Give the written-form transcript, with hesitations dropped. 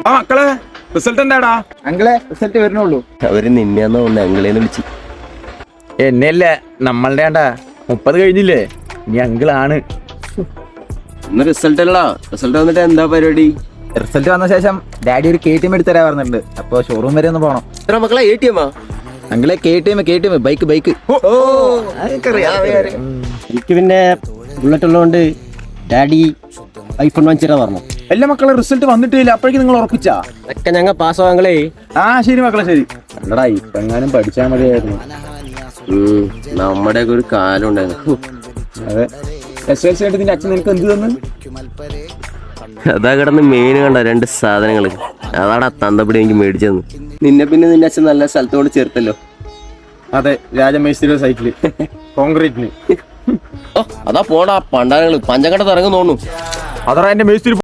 ആ മക്കളെ റിസൾട്ട് എന്താടാ? അങ്കിളെ റിസൾട്ട് വരുന്നുള്ളൂ. അവര് നിന്നെയാന്ന് തോന്നുന്നു അങ്കിളേന്ന് വിളിച്ച്. എന്നെയല്ല നമ്മളുടെ ആണ്ടാ 30 കഴിഞ്ഞില്ലേ, ഇനി അങ്കിളാണ്. ഇന്ന് റിസൾട്ട് അല്ലടാ. റിസൾട്ട് വന്നിട്ട് എന്താ പരിപാടി? റിസൾട്ട് വന്ന ശേഷം ഡാഡി ഒരു KTM എടുത്തരാ പറഞ്ഞിട്ടുണ്ട്. അപ്പൊ ഷോറൂം വരെ ഒന്ന് പോണം. എത്ര മക്കളെ ATM? അങ്കിളെ KTM ബൈക്ക്. എനിക്ക് പിന്നെ ബുള്ളറ്റ് ഉള്ളതുകൊണ്ട് ഡാഡി ഐഫോൺ വാങ്ങിച്ചിട്ടാ പറഞ്ഞു. എല്ലാ മക്കളെ റിസൾട്ട് വന്നിട്ടില്ല, അപ്പോഴേക്കും നിങ്ങൾ ഉറപ്പിച്ചാ? ഒക്കെ ഞങ്ങൾ പാസ്സാവാങ്ങളേ. ആ ശരി മക്കളെ ശരി. അല്ലടാ ഇപ്പൊ എങ്ങാനും പഠിച്ചാൽ മതിയായിരുന്നു. നമ്മുടെ ഒരു കാലം ഉണ്ടായിരുന്നു. അതെ, SLC ആയിട്ട് നിന്റെ അച്ഛൻ നിനക്ക് എന്ത് തന്നു? അതാ കിടന്ന് മെയിൻ കണ്ട 2 സാധനങ്ങള്. അതാടാ തന്തപ്പടി എനിക്ക് മേടിച്ചെന്ന്. നിന്നെ പിന്നെ നിന്റെ അച്ഛൻ നല്ല സ്ഥലത്ത് കൊണ്ട് ചേർത്തല്ലോ. അതെ, രാജമേശ്വരി സൈക്കിള് കോൺക്രീറ്റിന്. അതാ പോടാ പണ്ടാരങ്ങള് പഞ്ചകടത്ത് ഇറങ്ങും തോന്നുന്നു. അതാ എന്റെ മേസ്തിരി